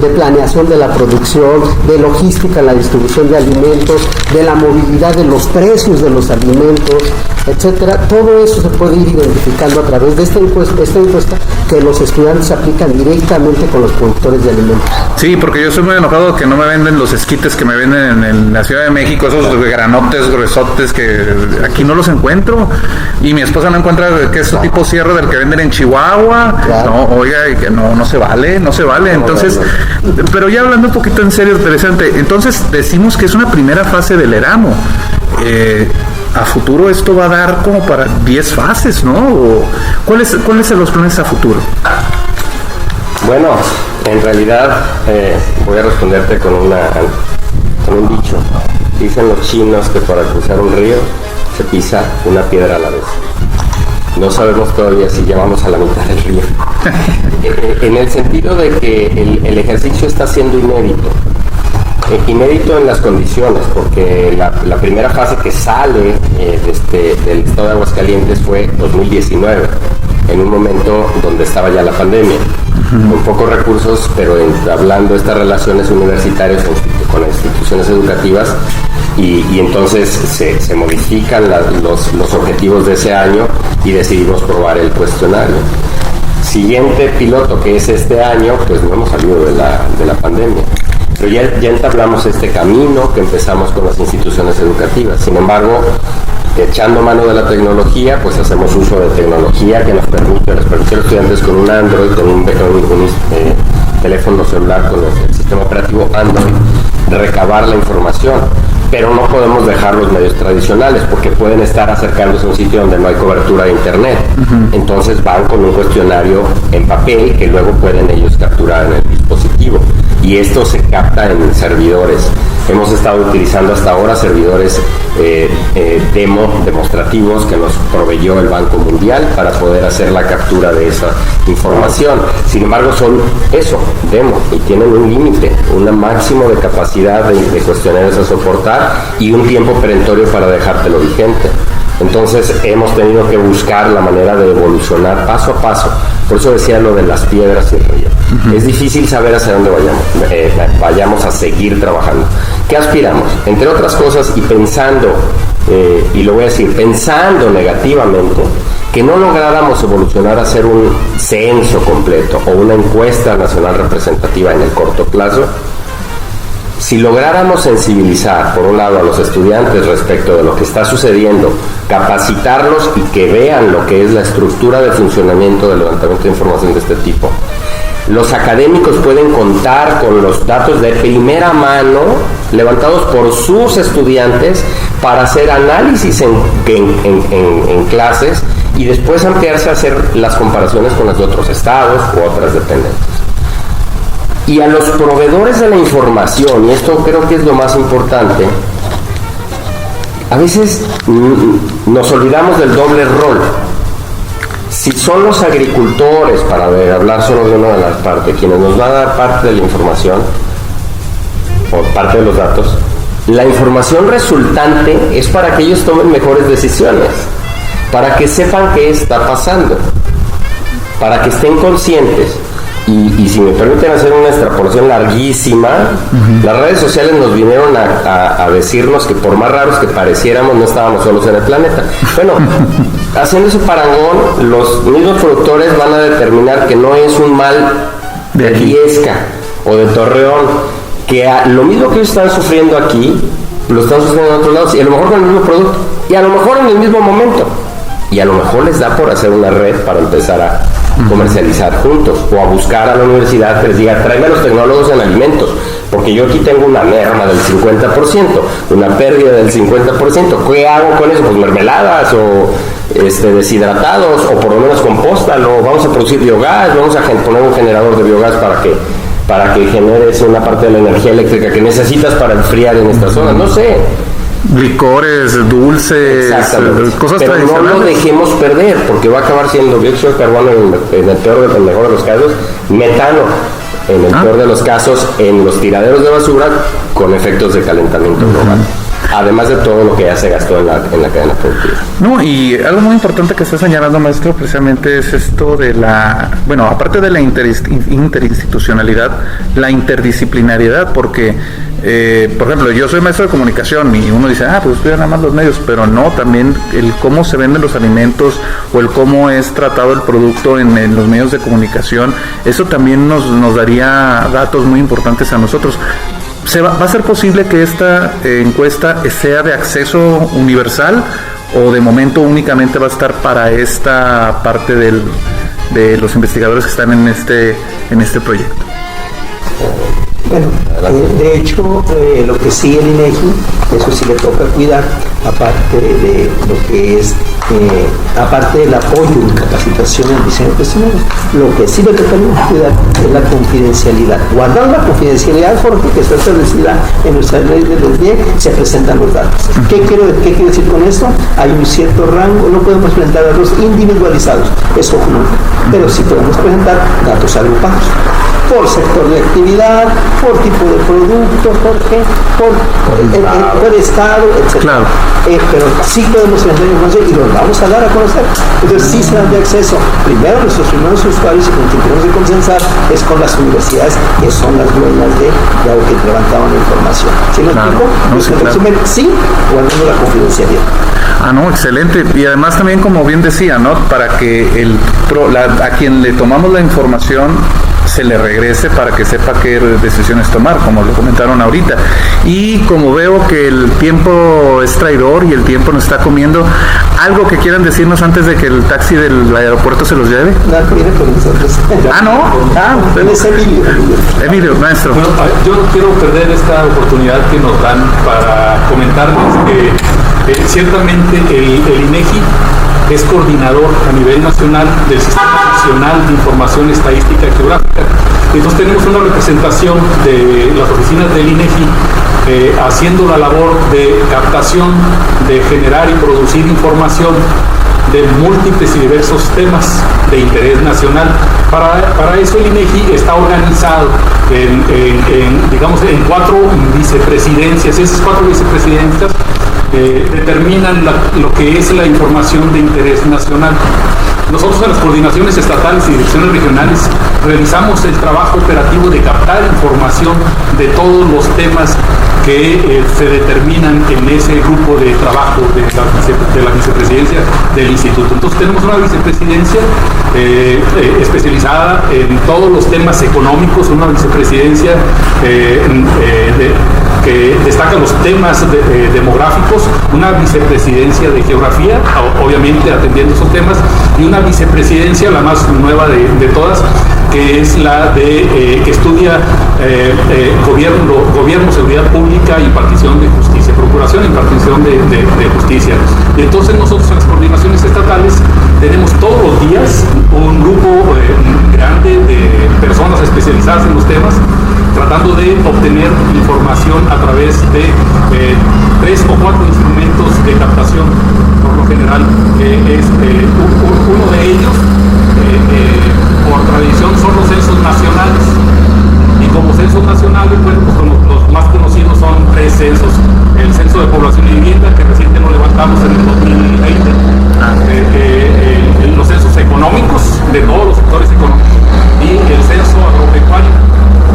Speaker 3: de planeación de la producción, de logística, la distribución de alimentos, de la movilidad de los precios de los alimentos, etcétera, todo eso se puede ir identificando a través de esta encuesta que los estudiantes aplican directamente con los productores de alimentos.
Speaker 2: Sí, porque yo estoy muy enojado que no me venden los esquites que me venden en la Ciudad de México, esos granotes gruesotes que aquí no los encuentro, y mi esposa no encuentra queso tipo sierra del que venden en Chihuahua. Claro. No, oiga, que no se vale. Entonces, pero ya hablando un poquito en serio, interesante, entonces decimos que es una primera fase del Erasmo. A futuro esto va a dar como para 10 fases, ¿no? ¿Cuáles son los planes a futuro?
Speaker 4: Bueno, en realidad voy a responderte con un dicho. Dicen los chinos que para cruzar un río se pisa una piedra a la vez. No sabemos todavía si llevamos a la mitad del río. En el sentido de que el ejercicio está siendo inédito. Inédito en las condiciones, porque la primera fase que sale del estado de Aguascalientes fue 2019, en un momento donde estaba ya la pandemia, con pocos recursos, pero entablando estas relaciones universitarias con las instituciones educativas, y entonces se modifican los objetivos de ese año y decidimos probar el cuestionario. Siguiente piloto, que es este año, pues no hemos salido de la pandemia. Pero ya entablamos este camino que empezamos con las instituciones educativas. Sin embargo, echando mano de la tecnología, pues hacemos uso de tecnología que les permite a los estudiantes con un Android, con un teléfono celular, con el sistema operativo Android, recabar la información. Pero no podemos dejar los medios tradicionales porque pueden estar acercándose a un sitio donde no hay cobertura de internet. Entonces van con un cuestionario en papel que luego pueden ellos capturar en el dispositivo, y esto se capta en servidores. Hemos estado utilizando hasta ahora servidores demostrativos que nos proveyó el Banco Mundial para poder hacer la captura de esa información. Sin embargo, son demo, y tienen un límite, un máximo de capacidad de cuestionarios a soportar y un tiempo perentorio para dejártelo vigente. Entonces hemos tenido que buscar la manera de evolucionar paso a paso. Por eso decía lo de las piedras y el río. Es difícil saber hacia dónde vayamos a seguir trabajando. ¿Qué aspiramos? Entre otras cosas, y pensando, y lo voy a decir, pensando negativamente, que no lográramos evolucionar a hacer un censo completo o una encuesta nacional representativa en el corto plazo. Si lográramos sensibilizar, por un lado, a los estudiantes respecto de lo que está sucediendo, capacitarlos y que vean lo que es la estructura de funcionamiento del levantamiento de información de este tipo, los académicos pueden contar con los datos de primera mano levantados por sus estudiantes para hacer análisis en clases y después ampliarse a hacer las comparaciones con las de otros estados u otras dependencias. Y a los proveedores de la información, y esto creo que es lo más importante, a veces nos olvidamos del doble rol. Si son los agricultores, para hablar solo de una de las partes, quienes nos van a dar parte de la información o parte de los datos, la información resultante es para que ellos tomen mejores decisiones, para que sepan qué está pasando, para que estén conscientes. Y si me permiten hacer una extrapolación larguísima, las redes sociales nos vinieron a decirnos que por más raros que pareciéramos, no estábamos solos en el planeta. Bueno, haciendo ese parangón, los mismos productores van a determinar que no es un mal de Viesca o de Torreón, que lo mismo que ellos están sufriendo aquí, lo están sufriendo en otros lados, y a lo mejor con el mismo producto, y a lo mejor en el mismo momento, y a lo mejor les da por hacer una red para empezar a comercializar juntos, o a buscar a la universidad que les diga, tráeme los tecnólogos en alimentos, porque yo aquí tengo una merma del 50%, una pérdida del 50%, ¿qué hago con eso? Pues mermeladas o deshidratados, o por lo menos compóstalo, vamos a producir biogás, vamos a poner un generador de biogás para que generes una parte de la energía eléctrica que necesitas para enfriar en esta zona, no sé.
Speaker 2: Licores, dulces, cosas
Speaker 4: pero
Speaker 2: tradicionales.
Speaker 4: No lo dejemos perder, porque va a acabar siendo dióxido de carbono en el mejor de los casos, metano en el peor de los casos en los tiraderos de basura, con efectos de calentamiento global. Además de todo lo que ya se gastó en la cadena productiva.
Speaker 2: No, y algo muy importante que está señalando, maestro, precisamente es esto de aparte de la interinstitucionalidad, la interdisciplinariedad, porque, por ejemplo, yo soy maestro de comunicación y uno dice, pues estudian nada más los medios, pero no, también el cómo se venden los alimentos o el cómo es tratado el producto en los medios de comunicación, eso también nos daría datos muy importantes a nosotros. ¿Va a ser posible que esta encuesta sea de acceso universal o de momento únicamente va a estar para esta parte de los investigadores que están en este proyecto?
Speaker 5: Bueno, de hecho, lo que sí el INEGI, eso sí le toca cuidar, aparte de lo que es, aparte del apoyo y capacitación en diseño profesional, lo que sí le toca cuidar es la confidencialidad. Guardar la confidencialidad, Jorge, que está establecida en nuestra ley de los DIE, se presentan los datos. ¿Qué quiero decir con esto? Hay un cierto rango, no podemos presentar datos individualizados, eso nunca, pero sí podemos presentar datos agrupados. Por sector de actividad, por tipo de producto, por estado, etc. Claro. Pero sí podemos vender información y los vamos a dar a conocer. Entonces sí se dan de acceso. Primero, nuestros primeros usuarios y con quien tenemos que consensar es con las universidades, que son las dueñas de lo que levantaban la información. ¿Sí me explico? En resumen, sí, guardando la confidencialidad.
Speaker 2: No, excelente. Y además también, como bien decía, ¿no? Para que a quien le tomamos la información se le regrese para que sepa qué decisiones tomar, como lo comentaron ahorita. Y como veo que el tiempo es traidor y el tiempo nos está comiendo, ¿algo que quieran decirnos antes de que el taxi del aeropuerto se los lleve?
Speaker 5: No, viene con nosotros.
Speaker 2: Es Emilio, maestro.
Speaker 7: Bueno, yo no quiero perder esta oportunidad que nos dan para comentarles que ciertamente el INEGI es coordinador a nivel nacional del Sistema Nacional de Información Estadística y Geográfica. Entonces tenemos una representación de las oficinas del INEGI haciendo la labor de captación, de generar y producir información de múltiples y diversos temas de interés nacional. Para eso el INEGI está organizado en 4 vicepresidencias. Esas 4 vicepresidencias determinan lo que es la información de interés nacional. Nosotros en las coordinaciones estatales y direcciones regionales realizamos el trabajo operativo de captar información de todos los temas que se determinan en ese grupo de trabajo de la vicepresidencia del instituto. Entonces tenemos una vicepresidencia especializada en todos los temas económicos, una vicepresidencia que destaca los temas demográficos, una vicepresidencia de geografía, obviamente atendiendo esos temas, y una vicepresidencia, la más nueva de todas, que es la que estudia gobierno, seguridad pública, impartición de justicia, procuración e impartición de justicia. Y entonces nosotros en las coordinaciones estatales tenemos todos los días un grupo grande de personas especializadas en los temas, tratando de obtener información a través de 3 o 4 instrumentos de captación, por lo general es Uno de ellos, por tradición, son los censos nacionales. Y como censos nacionales, bueno, pues los más conocidos son 3 censos. El censo de población y vivienda, que recién lo levantamos en el 2020. Los censos económicos, de todos los sectores económicos. Y el censo agropecuario,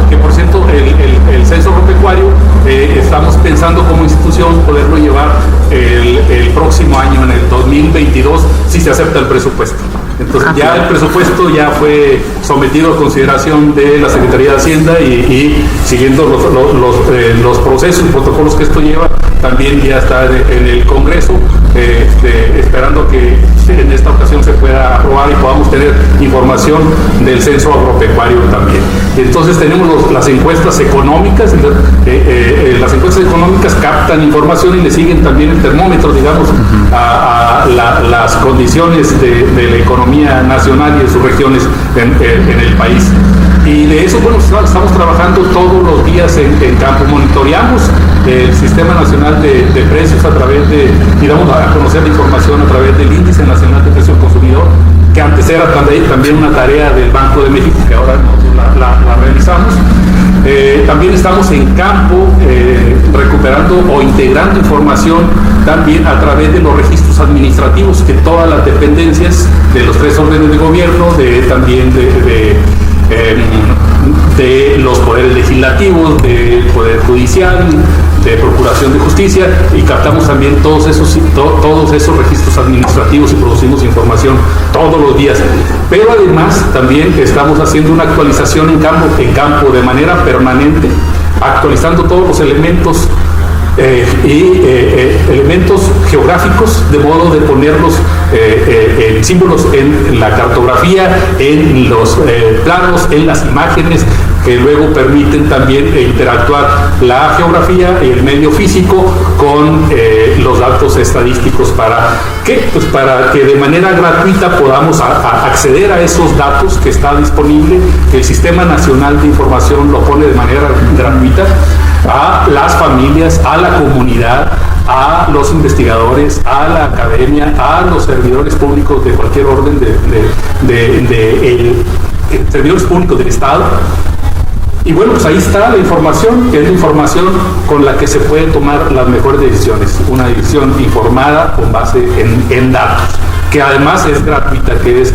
Speaker 7: que por cierto, el censo agropecuario estamos pensando como institución poderlo llevar el próximo año, en el 2022, si se acepta el presupuesto. Entonces ya el presupuesto ya fue sometido a consideración de la Secretaría de Hacienda y siguiendo los procesos y protocolos que esto lleva, también ya está en el Congreso, esperando que en esta ocasión se pueda aprobar y podamos tener información del censo agropecuario también. Entonces tenemos las encuestas económicas, las encuestas económicas captan información y le siguen también el termómetro, digamos, a las condiciones de la economía nacional y de sus regiones en el país. Y de eso, bueno, estamos trabajando todos los días en campo. Monitoreamos el Sistema Nacional de Precios a través de, y damos a conocer la información a través del Índice Nacional de Precio del Consumidor, que antes era también una tarea del Banco de México, que ahora nosotros la realizamos. También estamos en campo recuperando o integrando información también a través de los registros administrativos que todas las dependencias de los 3 órdenes de gobierno, también de los poderes legislativos, del Poder Judicial, de Procuración de Justicia, y captamos también todos esos registros administrativos y producimos información todos los días. Pero además también estamos haciendo una actualización en campo de manera permanente, actualizando todos los elementos elementos geográficos, de modo de ponerlos en símbolos en la cartografía, en los planos, en las imágenes, que luego permiten también interactuar la geografía y el medio físico con los datos estadísticos para que de manera gratuita podamos acceder a esos datos que está disponible, que el Sistema Nacional de Información lo pone de manera gratuita a las familias, a la comunidad, a los investigadores, a la academia, a los servidores públicos de cualquier orden servidores públicos del Estado. Y bueno, pues ahí está la información, que es la información con la que se pueden tomar las mejores decisiones. Una decisión informada con base en datos, que además es gratuita, que es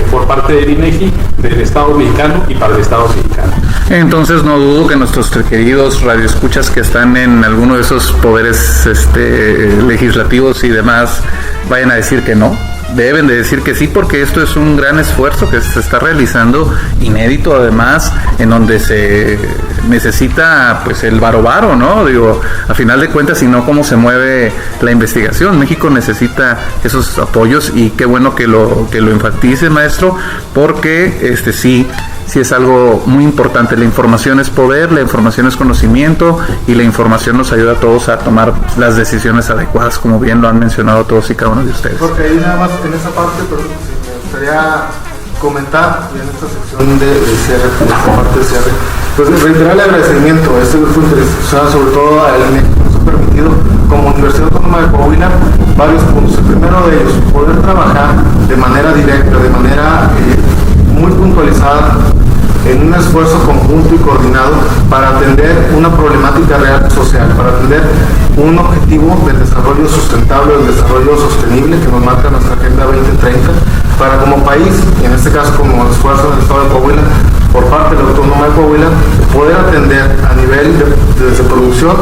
Speaker 7: por parte del INEGI, del Estado mexicano y para el Estado mexicano.
Speaker 2: Entonces no dudo que nuestros queridos radioescuchas que están en alguno de esos poderes legislativos y demás vayan a decir que no. Deben de decir que sí, porque esto es un gran esfuerzo que se está realizando, inédito además, en donde se necesita pues el varo, ¿no? Digo, a final de cuentas, si no, ¿cómo se mueve la investigación? México necesita esos apoyos y qué bueno que lo enfatice, maestro, porque sí es algo muy importante. La información es poder, la información es conocimiento y la información nos ayuda a todos a tomar las decisiones adecuadas, como bien lo han mencionado todos y cada uno de ustedes.
Speaker 8: Porque ahí nada más en esa parte, pero me gustaría comentar en esta sección de cierre, en esta parte de cierre, pues reiterar el agradecimiento a este grupo interinstitucional, sobre todo a él, que nos ha permitido como Universidad Autónoma de Coahuila varios puntos. El primero de ellos, poder trabajar de manera directa, de manera muy puntualizada, en un esfuerzo conjunto y coordinado para atender una problemática real social, para atender un objetivo del desarrollo sustentable, del desarrollo sostenible que nos marca nuestra Agenda 2030, para como país, y en este caso como esfuerzo del Estado de Coahuila, por parte de la Autónoma de Coahuila, poder atender a nivel desde producción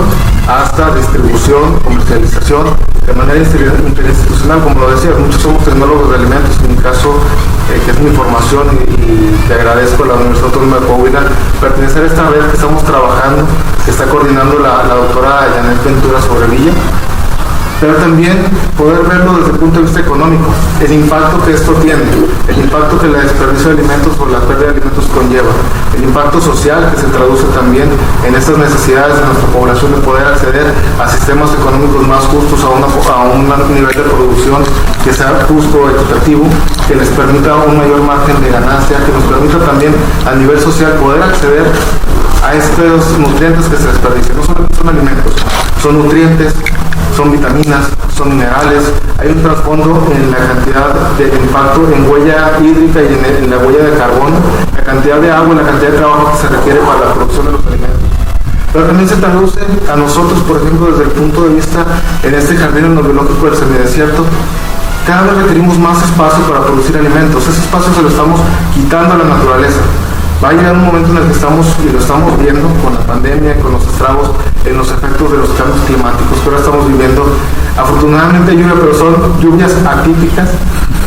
Speaker 8: hasta distribución, comercialización, de manera interinstitucional, como lo decía, muchos somos tecnólogos de alimentos, en mi caso, que es mi formación, y te agradezco a la Universidad Autónoma de Coahuila pertenecer a esta red que estamos trabajando, que está coordinando la doctora Janet Ventura Sobrevilla, pero también poder verlo desde el punto de vista económico, el impacto que esto tiene, el impacto que el desperdicio de alimentos o la pérdida de alimentos conlleva, el impacto social que se traduce también en estas necesidades de nuestra población de poder acceder a sistemas económicos más justos, a un nivel de producción que sea justo, equitativo, que les permita un mayor margen de ganancia, que nos permita también a nivel social poder acceder a estos nutrientes que se desperdician. No solamente son alimentos, son nutrientes, son vitaminas, son minerales, hay un trasfondo en la cantidad de impacto en huella hídrica y en la huella de carbono, la cantidad de agua y la cantidad de trabajo que se requiere para la producción de los alimentos. Pero también se traduce a nosotros, por ejemplo, desde el punto de vista en este jardín biológico del semidesierto, cada vez requerimos más espacio para producir alimentos. Ese espacio se lo estamos quitando a la naturaleza. Va a llegar un momento en el que estamos, y lo estamos viendo con la pandemia, con los estragos, en los efectos de los cambios climáticos que ahora estamos viviendo. Afortunadamente hay lluvia, pero son lluvias atípicas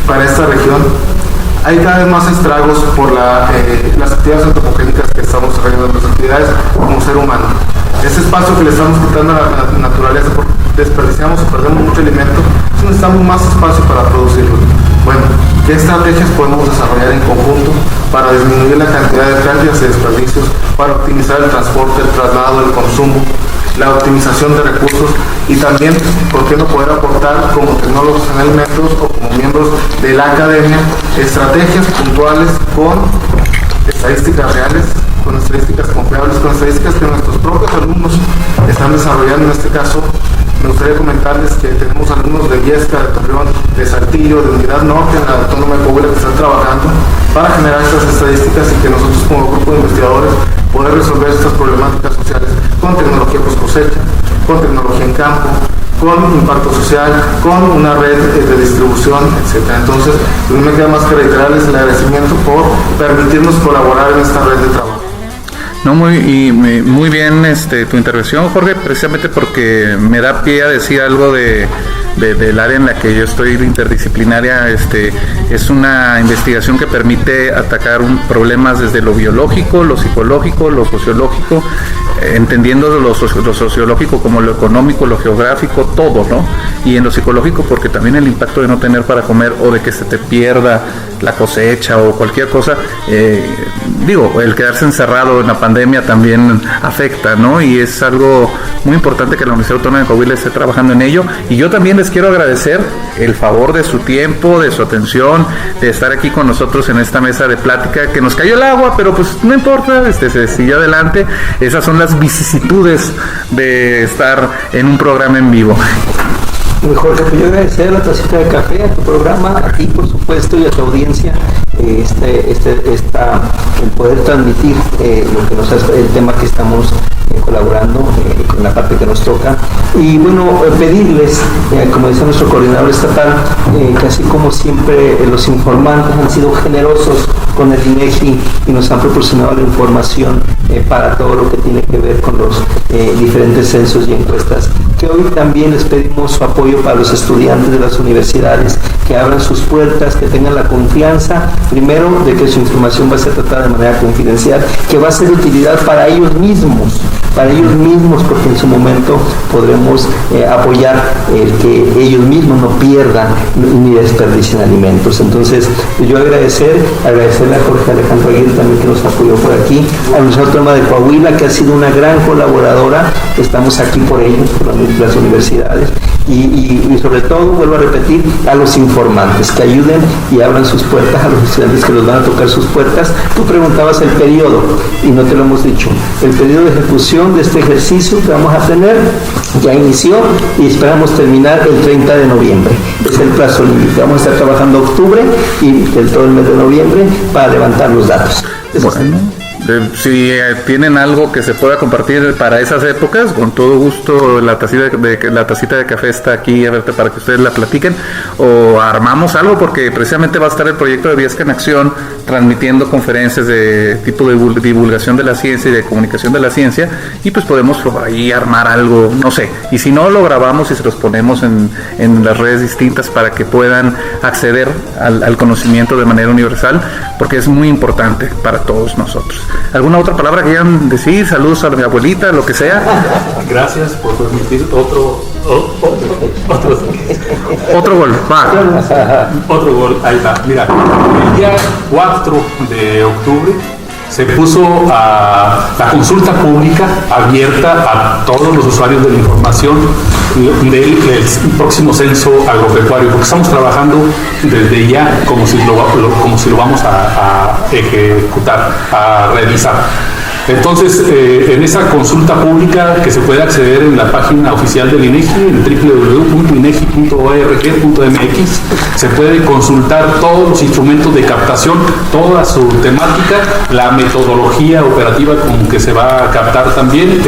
Speaker 8: para esta región. Hay cada vez más estragos por las actividades antropogénicas que estamos desarrollando, las actividades como ser humano. Ese espacio que le estamos quitando a la naturaleza porque desperdiciamos y perdemos mucho alimento, necesitamos más espacio para producirlo. Bueno, ¿qué estrategias podemos desarrollar en conjunto para disminuir la cantidad de pérdidas y desperdicios, para optimizar el transporte, el traslado, el consumo, la optimización de recursos y también, por qué no poder aportar como tecnólogos en alimentos o como miembros de la academia estrategias puntuales con estadísticas reales, con estadísticas confiables, con estadísticas que nuestros propios alumnos están desarrollando? En este caso, me gustaría comentarles que tenemos alumnos de Viesca, de Torreón, de Saltillo, de Unidad Norte, en la Autónoma de Coahuila, que están trabajando para generar estas estadísticas y que nosotros como grupo de investigadores poder resolver estas problemáticas sociales con tecnología post cosecha, con tecnología en campo, con impacto social, con una red de distribución, etc. Entonces, no me queda más que reiterarles el agradecimiento por permitirnos colaborar en esta red de trabajo.
Speaker 2: No, muy bien tu intervención, Jorge, precisamente porque me da pie a decir algo del área en la que yo estoy interdisciplinaria. Es una investigación que permite atacar problemas desde lo biológico, lo psicológico, lo sociológico, entendiendo lo sociológico como lo económico, lo geográfico, todo, ¿no? Y en lo psicológico porque también el impacto de no tener para comer o de que se te pierda la cosecha o cualquier cosa, el quedarse encerrado en la pandemia también afecta, ¿no? Y es algo muy importante que la Universidad Autónoma de Coahuila esté trabajando en ello. Y yo también les quiero agradecer el favor de su tiempo, de su atención, de estar aquí con nosotros en esta mesa de plática, que nos cayó el agua, pero pues no importa, se siguió adelante. Esas son las vicisitudes de estar en un programa en vivo.
Speaker 5: Jorge, yo agradecer a la Tacita de Café, a tu programa, a ti por supuesto y a tu audiencia, el poder transmitir el tema que estamos colaborando con la parte que nos toca. Y bueno, pedirles, como dice nuestro coordinador estatal, que así como siempre los informantes han sido generosos con el INEGI y nos han proporcionado la información para todo lo que tiene que ver con los diferentes censos y encuestas, que hoy también les pedimos su apoyo para los estudiantes de las universidades, que abran sus puertas, que tengan la confianza, primero, de que su información va a ser tratada de manera confidencial, que va a ser de utilidad para ellos mismos, porque en su momento podremos apoyar el que ellos mismos no pierdan ni desperdicien alimentos. Entonces, yo agradecerle a Jorge Alejandro Aguirre también, que nos apoyó por aquí, a la Universidad Autónoma de Coahuila, que ha sido una gran colaboradora, estamos aquí por ellos, por las universidades, y sobre todo, vuelvo a repetir, a los informantes, que ayuden y abran sus puertas a los estudiantes que los van a tocar sus puertas. Tú preguntabas el periodo, y no te lo hemos dicho. El periodo de ejecución de este ejercicio que vamos a tener ya inició y esperamos terminar el 30 de noviembre. Es el plazo límite. Vamos a estar trabajando octubre y todo el mes de noviembre para levantar los datos.
Speaker 2: Si tienen algo que se pueda compartir para esas épocas, con todo gusto la tacita de café está aquí abierta para que ustedes la platiquen, o armamos algo, porque precisamente va a estar el proyecto de Viesca en Acción transmitiendo conferencias de tipo de divulgación de la ciencia y de comunicación de la ciencia, y pues podemos por ahí armar algo, no sé, y si no, lo grabamos y se los ponemos en las redes distintas para que puedan acceder al conocimiento de manera universal, porque es muy importante para todos nosotros. ¿Alguna otra palabra que quieran decir? Saludos a mi abuelita, lo que sea.
Speaker 7: Gracias por permitir otro
Speaker 2: gol, va.
Speaker 7: Otro gol, ahí está. Mira, el día 4 de octubre se puso a la consulta pública abierta a todos los usuarios de la información del próximo censo agropecuario, porque estamos trabajando desde ya como si lo vamos a ejecutar, a realizar. Entonces, en esa consulta pública que se puede acceder en la página oficial del INEGI, en www.inegi.org.mx, se puede consultar todos los instrumentos de captación, toda su temática, la metodología operativa con que se va a captar también,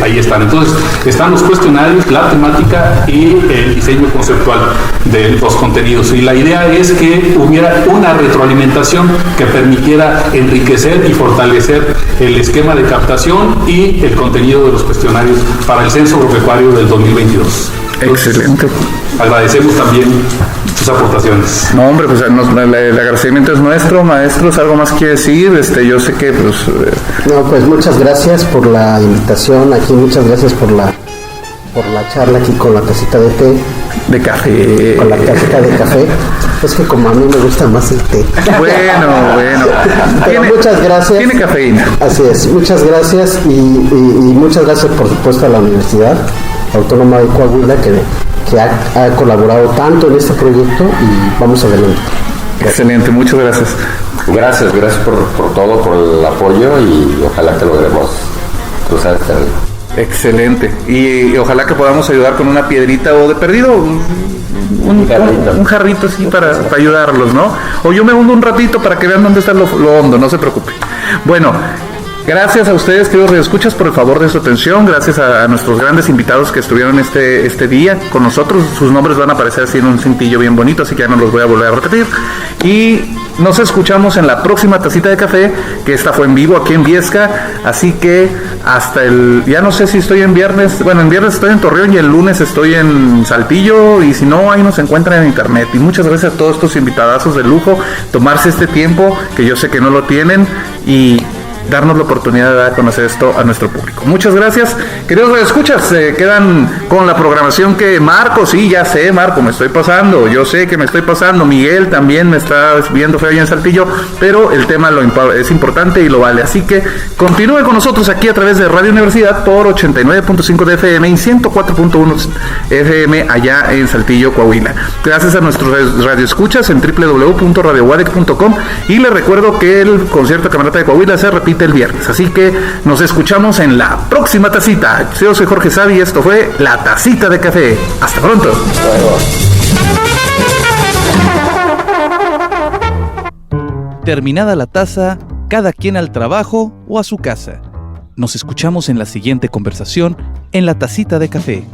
Speaker 7: ahí están. Entonces, están los cuestionarios, la temática y el diseño conceptual de los contenidos. Y la idea es que hubiera una retroalimentación que permitiera enriquecer y fortalecer el esquema de captación y el contenido de los cuestionarios para el censo agropecuario del 2022.
Speaker 2: Excelente.
Speaker 7: Agradecemos también sus aportaciones.
Speaker 2: No, hombre, pues el agradecimiento es nuestro. Maestros, ¿algo más quiere decir? Yo sé que pues...
Speaker 3: No, pues muchas gracias por la invitación aquí, muchas gracias por la charla aquí con la tacita de té.
Speaker 2: De café.
Speaker 3: Con la tacita de café. Es que como a mí me gusta más el té.
Speaker 2: Bueno.
Speaker 3: Pero muchas gracias.
Speaker 2: Tiene cafeína.
Speaker 3: Así es, muchas gracias y muchas gracias por supuesto a la Universidad Autónoma de Coahuila que ha colaborado tanto en este proyecto y vamos adelante.
Speaker 2: Excelente, muchas gracias.
Speaker 4: Gracias por todo, por el apoyo y ojalá que logremos cruzar este río.
Speaker 2: Excelente. Y ojalá que podamos ayudar con una piedrita o de perdido un jarrito así para ayudarlos, ¿no? O yo me hundo un ratito para que vean dónde está lo hondo, no se preocupe. Bueno, gracias a ustedes, queridos radioescuchas, por el favor de su atención. Gracias a nuestros grandes invitados que estuvieron este día con nosotros. Sus nombres van a aparecer así en un cintillo bien bonito, así que ya no los voy a volver a repetir. Y nos escuchamos en la próxima tacita de café, que esta fue en vivo aquí en Viesca. Así que hasta ya no sé si estoy en viernes. Bueno, en viernes estoy en Torreón y el lunes estoy en Saltillo. Y si no, ahí nos encuentran en internet. Y muchas gracias a todos estos invitadazos de lujo. Tomarse este tiempo, que yo sé que no lo tienen. Y darnos la oportunidad de dar a conocer esto a nuestro público. Muchas gracias, queridos radioescuchas. Se quedan con la programación que Marco, sí, ya sé, Marco, me estoy pasando, yo sé que me estoy pasando, Miguel también me está viendo feo allá en Saltillo, pero el tema es importante y lo vale, así que continúe con nosotros aquí a través de Radio Universidad por 89.5 de FM y 104.1 FM allá en Saltillo, Coahuila. Gracias a nuestros radioescuchas en www.radiowadec.com y les recuerdo que el concierto Camerata de Coahuila se repite el viernes, así que nos escuchamos en la próxima tacita. Yo soy Jorge Savi y esto fue La Tacita de Café. Hasta pronto.
Speaker 6: Terminada la taza, cada quien al trabajo o a su casa. Nos escuchamos en la siguiente conversación en La Tacita de Café.